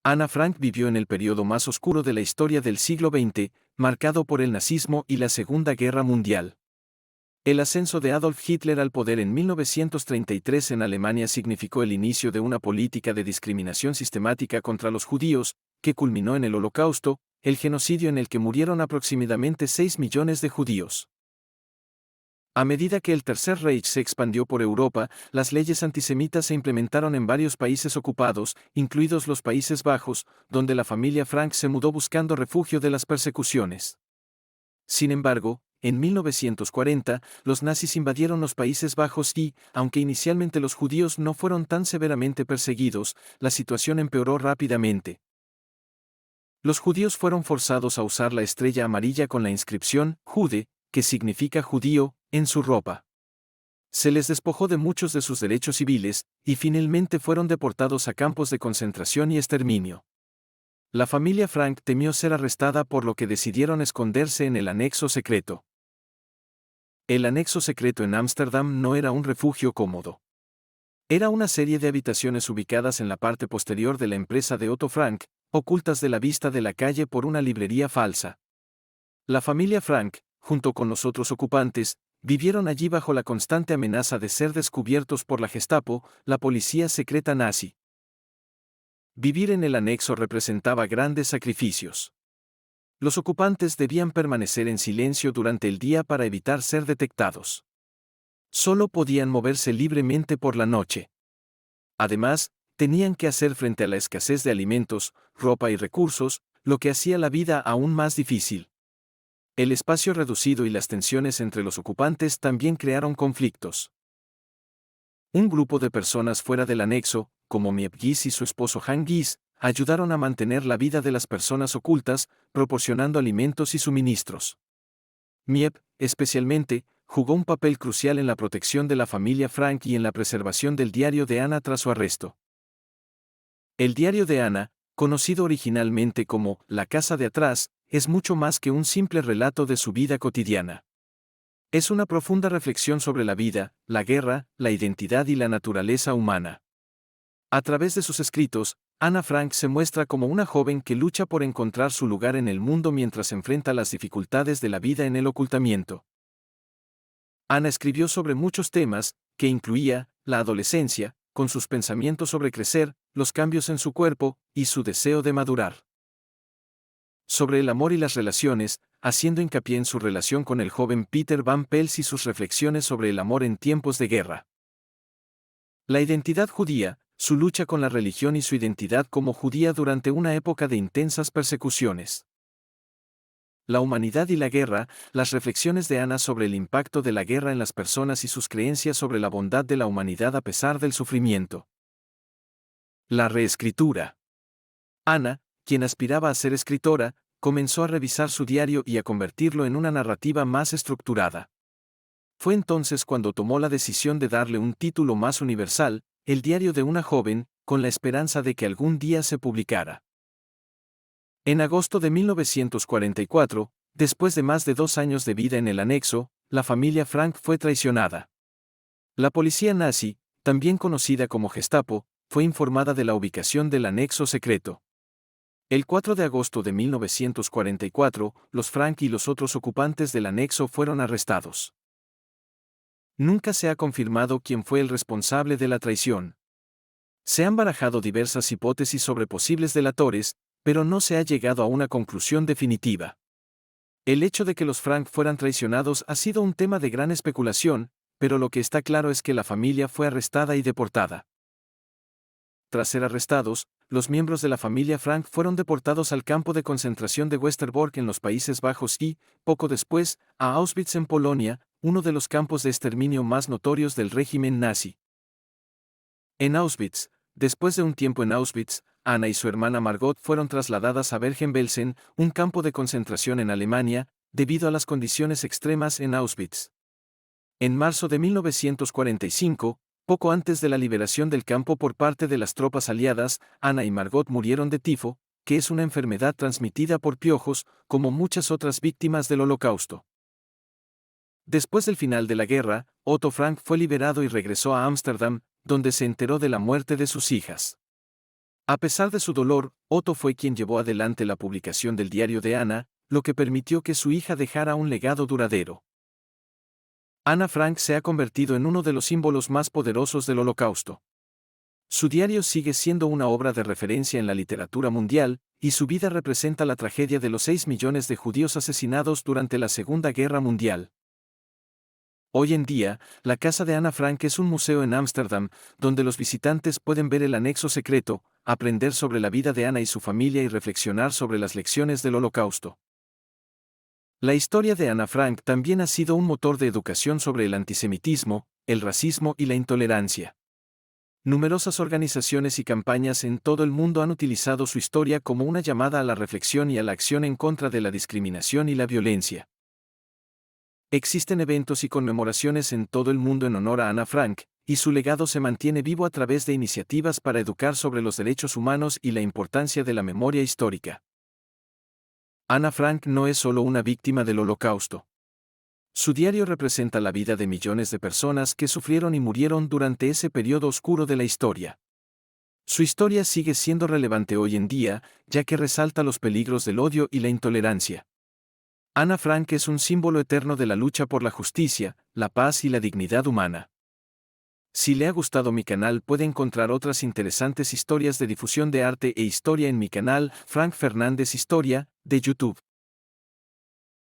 Ana Frank vivió en el periodo más oscuro de la historia del siglo XX, marcado por el nazismo y la Segunda Guerra Mundial. El ascenso de Adolf Hitler al poder en 1933 en Alemania significó el inicio de una política de discriminación sistemática contra los judíos, que culminó en el Holocausto, el genocidio en el que murieron aproximadamente 6 millones de judíos. A medida que el Tercer Reich se expandió por Europa, las leyes antisemitas se implementaron en varios países ocupados, incluidos los Países Bajos, donde la familia Frank se mudó buscando refugio de las persecuciones. Sin embargo, en 1940, los nazis invadieron los Países Bajos y, aunque inicialmente los judíos no fueron tan severamente perseguidos, la situación empeoró rápidamente. Los judíos fueron forzados a usar la estrella amarilla con la inscripción Jude, que significa judío, en su ropa. Se les despojó de muchos de sus derechos civiles, y finalmente fueron deportados a campos de concentración y exterminio. La familia Frank temió ser arrestada, por lo que decidieron esconderse en el anexo secreto. El anexo secreto en Ámsterdam no era un refugio cómodo. Era una serie de habitaciones ubicadas en la parte posterior de la empresa de Otto Frank, ocultas de la vista de la calle por una librería falsa. La familia Frank, junto con los otros ocupantes, vivieron allí bajo la constante amenaza de ser descubiertos por la Gestapo, la policía secreta nazi. Vivir en el anexo representaba grandes sacrificios. Los ocupantes debían permanecer en silencio durante el día para evitar ser detectados. Solo podían moverse libremente por la noche. Además, tenían que hacer frente a la escasez de alimentos, ropa y recursos, lo que hacía la vida aún más difícil. El espacio reducido y las tensiones entre los ocupantes también crearon conflictos. Un grupo de personas fuera del anexo, como Miep Gies y su esposo Han Gies, ayudaron a mantener la vida de las personas ocultas, proporcionando alimentos y suministros. Miep, especialmente, jugó un papel crucial en la protección de la familia Frank y en la preservación del diario de Ana tras su arresto. El diario de Ana, conocido originalmente como La Casa de Atrás, es mucho más que un simple relato de su vida cotidiana. Es una profunda reflexión sobre la vida, la guerra, la identidad y la naturaleza humana. A través de sus escritos, Ana Frank se muestra como una joven que lucha por encontrar su lugar en el mundo mientras enfrenta las dificultades de la vida en el ocultamiento. Ana escribió sobre muchos temas, que incluía la adolescencia, con sus pensamientos sobre crecer, los cambios en su cuerpo, y su deseo de madurar. Sobre el amor y las relaciones, haciendo hincapié en su relación con el joven Peter Van Pels y sus reflexiones sobre el amor en tiempos de guerra. La identidad judía, su lucha con la religión y su identidad como judía durante una época de intensas persecuciones. La humanidad y la guerra, las reflexiones de Ana sobre el impacto de la guerra en las personas y sus creencias sobre la bondad de la humanidad a pesar del sufrimiento. La reescritura. Ana, quien aspiraba a ser escritora, comenzó a revisar su diario y a convertirlo en una narrativa más estructurada. Fue entonces cuando tomó la decisión de darle un título más universal, El diario de una joven, con la esperanza de que algún día se publicara. En agosto de 1944, después de más de 2 años de vida en el anexo, la familia Frank fue traicionada. La policía nazi, también conocida como Gestapo, fue informada de la ubicación del anexo secreto. El 4 de agosto de 1944, los Frank y los otros ocupantes del anexo fueron arrestados. Nunca se ha confirmado quién fue el responsable de la traición. Se han barajado diversas hipótesis sobre posibles delatores, pero no se ha llegado a una conclusión definitiva. El hecho de que los Frank fueran traicionados ha sido un tema de gran especulación, pero lo que está claro es que la familia fue arrestada y deportada. Tras ser arrestados, los miembros de la familia Frank fueron deportados al campo de concentración de Westerbork en los Países Bajos y, poco después, a Auschwitz en Polonia, uno de los campos de exterminio más notorios del régimen nazi. En Auschwitz, después de un tiempo en Auschwitz, Ana y su hermana Margot fueron trasladadas a Bergen-Belsen, un campo de concentración en Alemania, debido a las condiciones extremas en Auschwitz. En marzo de 1945, poco antes de la liberación del campo por parte de las tropas aliadas, Ana y Margot murieron de tifo, que es una enfermedad transmitida por piojos, como muchas otras víctimas del Holocausto. Después del final de la guerra, Otto Frank fue liberado y regresó a Ámsterdam, donde se enteró de la muerte de sus hijas. A pesar de su dolor, Otto fue quien llevó adelante la publicación del diario de Ana, lo que permitió que su hija dejara un legado duradero. Ana Frank se ha convertido en uno de los símbolos más poderosos del Holocausto. Su diario sigue siendo una obra de referencia en la literatura mundial, y su vida representa la tragedia de los 6 millones de judíos asesinados durante la Segunda Guerra Mundial. Hoy en día, la casa de Ana Frank es un museo en Ámsterdam, donde los visitantes pueden ver el anexo secreto, aprender sobre la vida de Ana y su familia y reflexionar sobre las lecciones del Holocausto. La historia de Ana Frank también ha sido un motor de educación sobre el antisemitismo, el racismo y la intolerancia. Numerosas organizaciones y campañas en todo el mundo han utilizado su historia como una llamada a la reflexión y a la acción en contra de la discriminación y la violencia. Existen eventos y conmemoraciones en todo el mundo en honor a Ana Frank, y su legado se mantiene vivo a través de iniciativas para educar sobre los derechos humanos y la importancia de la memoria histórica. Ana Frank no es solo una víctima del Holocausto. Su diario representa la vida de millones de personas que sufrieron y murieron durante ese periodo oscuro de la historia. Su historia sigue siendo relevante hoy en día, ya que resalta los peligros del odio y la intolerancia. Ana Frank es un símbolo eterno de la lucha por la justicia, la paz y la dignidad humana. Si le ha gustado mi canal, puede encontrar otras interesantes historias de difusión de arte e historia en mi canal, Frank Fernández Historia, de YouTube.